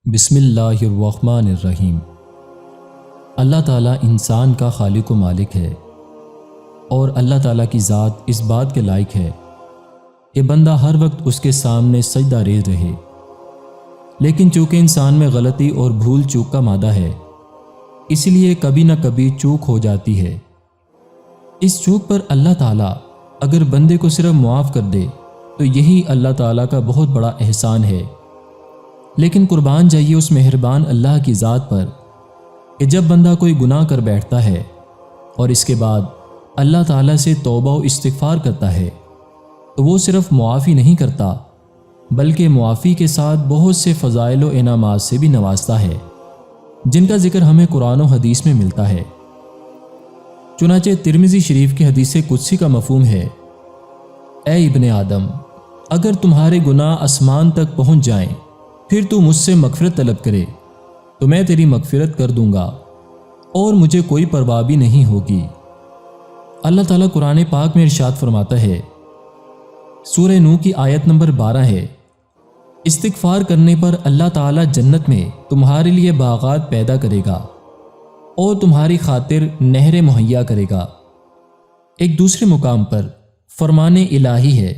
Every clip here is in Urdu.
بسم اللہ الرحمن الرحیم۔ اللہ تعالیٰ انسان کا خالق و مالک ہے، اور اللہ تعالیٰ کی ذات اس بات کے لائق ہے کہ بندہ ہر وقت اس کے سامنے سجدہ ریز رہے، لیکن چونکہ انسان میں غلطی اور بھول چوک کا مادہ ہے، اس لیے کبھی نہ کبھی چوک ہو جاتی ہے۔ اس چوک پر اللہ تعالیٰ اگر بندے کو صرف معاف کر دے تو یہی اللہ تعالیٰ کا بہت بڑا احسان ہے، لیکن قربان جائیے اس مہربان اللہ کی ذات پر کہ جب بندہ کوئی گناہ کر بیٹھتا ہے اور اس کے بعد اللہ تعالیٰ سے توبہ و استغفار کرتا ہے تو وہ صرف معافی نہیں کرتا بلکہ معافی کے ساتھ بہت سے فضائل و انعامات سے بھی نوازتا ہے، جن کا ذکر ہمیں قرآن و حدیث میں ملتا ہے۔ چنانچہ ترمذی شریف کی حدیث قدسی کا مفہوم ہے، اے ابن آدم، اگر تمہارے گناہ آسمان تک پہنچ جائیں پھر تو مجھ سے مغفرت طلب کرے تو میں تیری مغفرت کر دوں گا اور مجھے کوئی پرواہ بھی نہیں ہوگی۔ اللہ تعالیٰ قرآن پاک میں ارشاد فرماتا ہے، سورہ نوح کی آیت نمبر 12 ہے، استغفار کرنے پر اللہ تعالیٰ جنت میں تمہارے لیے باغات پیدا کرے گا اور تمہاری خاطر نہریں مہیا کرے گا۔ ایک دوسرے مقام پر فرمان الہی ہے،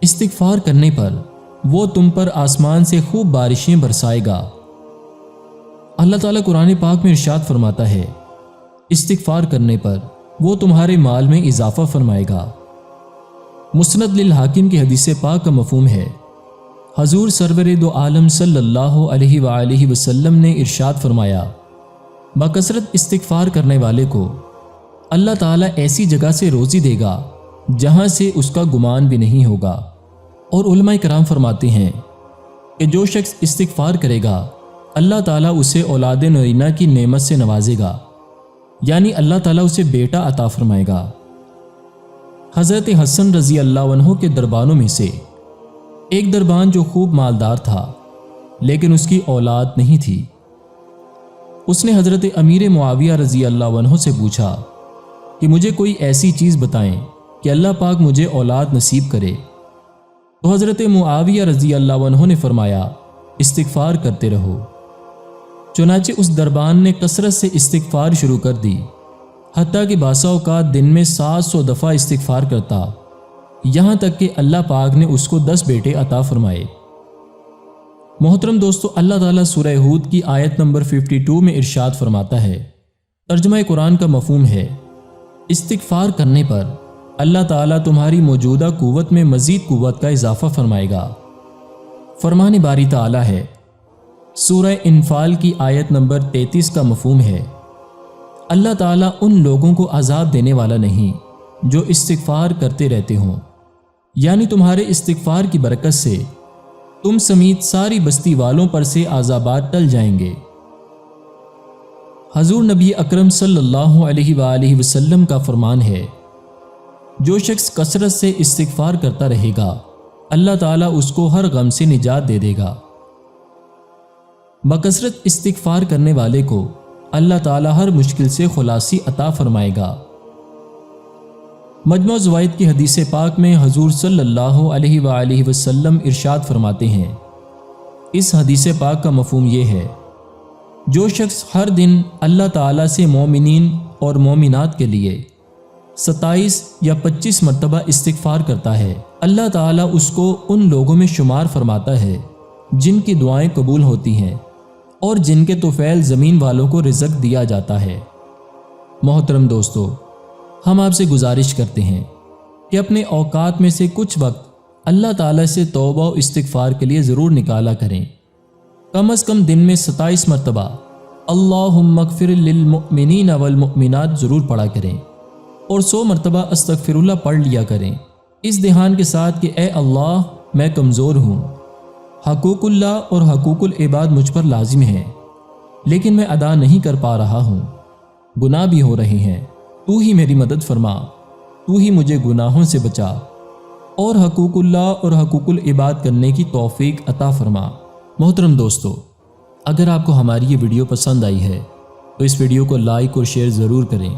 استغفار کرنے پر وہ تم پر آسمان سے خوب بارشیں برسائے گا۔ اللہ تعالیٰ قرآن پاک میں ارشاد فرماتا ہے، استغفار کرنے پر وہ تمہارے مال میں اضافہ فرمائے گا۔ مسند للحاکم کی حدیث پاک کا مفہوم ہے، حضور سرور دو عالم صلی اللہ علیہ وآلہ وسلم نے ارشاد فرمایا، بکثرت استغفار کرنے والے کو اللہ تعالیٰ ایسی جگہ سے روزی دے گا جہاں سے اس کا گمان بھی نہیں ہوگا۔ اور علماء کرام فرماتے ہیں کہ جو شخص استغفار کرے گا اللہ تعالیٰ اسے اولاد نرینہ کی نعمت سے نوازے گا، یعنی اللہ تعالیٰ اسے بیٹا عطا فرمائے گا۔ حضرت حسن رضی اللہ عنہ کے دربانوں میں سے ایک دربان جو خوب مالدار تھا لیکن اس کی اولاد نہیں تھی، اس نے حضرت امیر معاویہ رضی اللہ عنہ سے پوچھا کہ مجھے کوئی ایسی چیز بتائیں کہ اللہ پاک مجھے اولاد نصیب کرے، تو حضرت معاویہ رضی اللہ عنہ نے فرمایا، استغفار کرتے رہو۔ چنانچہ اس دربان نے کثرت سے استغفار شروع کر دی، حتیٰ کہ بعض اوقات دن میں 700 دفعہ استغفار کرتا، یہاں تک کہ اللہ پاک نے اس کو 10 بیٹے عطا فرمائے۔ محترم دوستو، اللہ تعالیٰ سورہ ہود کی آیت نمبر 52 میں ارشاد فرماتا ہے، ترجمہ قرآن کا مفہوم ہے، استغفار کرنے پر اللہ تعالیٰ تمہاری موجودہ قوت میں مزید قوت کا اضافہ فرمائے گا۔ فرمان باری تعالیٰ ہے، سورہ انفال کی آیت نمبر 33 کا مفہوم ہے، اللہ تعالیٰ ان لوگوں کو عذاب دینے والا نہیں جو استغفار کرتے رہتے ہوں، یعنی تمہارے استغفار کی برکت سے تم سمیت ساری بستی والوں پر سے عذابات ٹل جائیں گے۔ حضور نبی اکرم صلی اللہ علیہ وآلہ وسلم کا فرمان ہے، جو شخص کثرت سے استغفار کرتا رہے گا اللہ تعالیٰ اس کو ہر غم سے نجات دے دے گا۔ بکثرت استغفار کرنے والے کو اللہ تعالیٰ ہر مشکل سے خلاصی عطا فرمائے گا۔ مجموع زوائد کی حدیث پاک میں حضور صلی اللہ علیہ وآلہ وسلم ارشاد فرماتے ہیں، اس حدیث پاک کا مفہوم یہ ہے، جو شخص ہر دن اللہ تعالیٰ سے مومنین اور مومنات کے لیے 27 یا 25 مرتبہ استغفار کرتا ہے، اللہ تعالیٰ اس کو ان لوگوں میں شمار فرماتا ہے جن کی دعائیں قبول ہوتی ہیں اور جن کے طفیل زمین والوں کو رزق دیا جاتا ہے۔ محترم دوستو، ہم آپ سے گزارش کرتے ہیں کہ اپنے اوقات میں سے کچھ وقت اللہ تعالیٰ سے توبہ و استغفار کے لیے ضرور نکالا کریں، کم از کم دن میں 27 مرتبہ اللہم اغفر للمؤمنین والمؤمنات ضرور پڑھا کریں اور 100 مرتبہ استغفر اللہ پڑھ لیا کریں، اس دھیان کے ساتھ کہ اے اللہ، میں کمزور ہوں، حقوق اللہ اور حقوق العباد مجھ پر لازم ہیں لیکن میں ادا نہیں کر پا رہا ہوں، گناہ بھی ہو رہے ہیں، تو ہی میری مدد فرما، تو ہی مجھے گناہوں سے بچا اور حقوق اللہ اور حقوق العباد کرنے کی توفیق عطا فرما۔ محترم دوستو، اگر آپ کو ہماری یہ ویڈیو پسند آئی ہے تو اس ویڈیو کو لائک اور شیئر ضرور کریں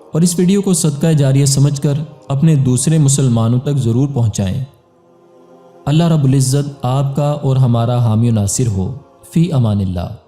اور اس ویڈیو کو صدقہ جاریہ سمجھ کر اپنے دوسرے مسلمانوں تک ضرور پہنچائیں۔ اللہ رب العزت آپ کا اور ہمارا حامی و ناصر ہو۔ فی امان اللہ۔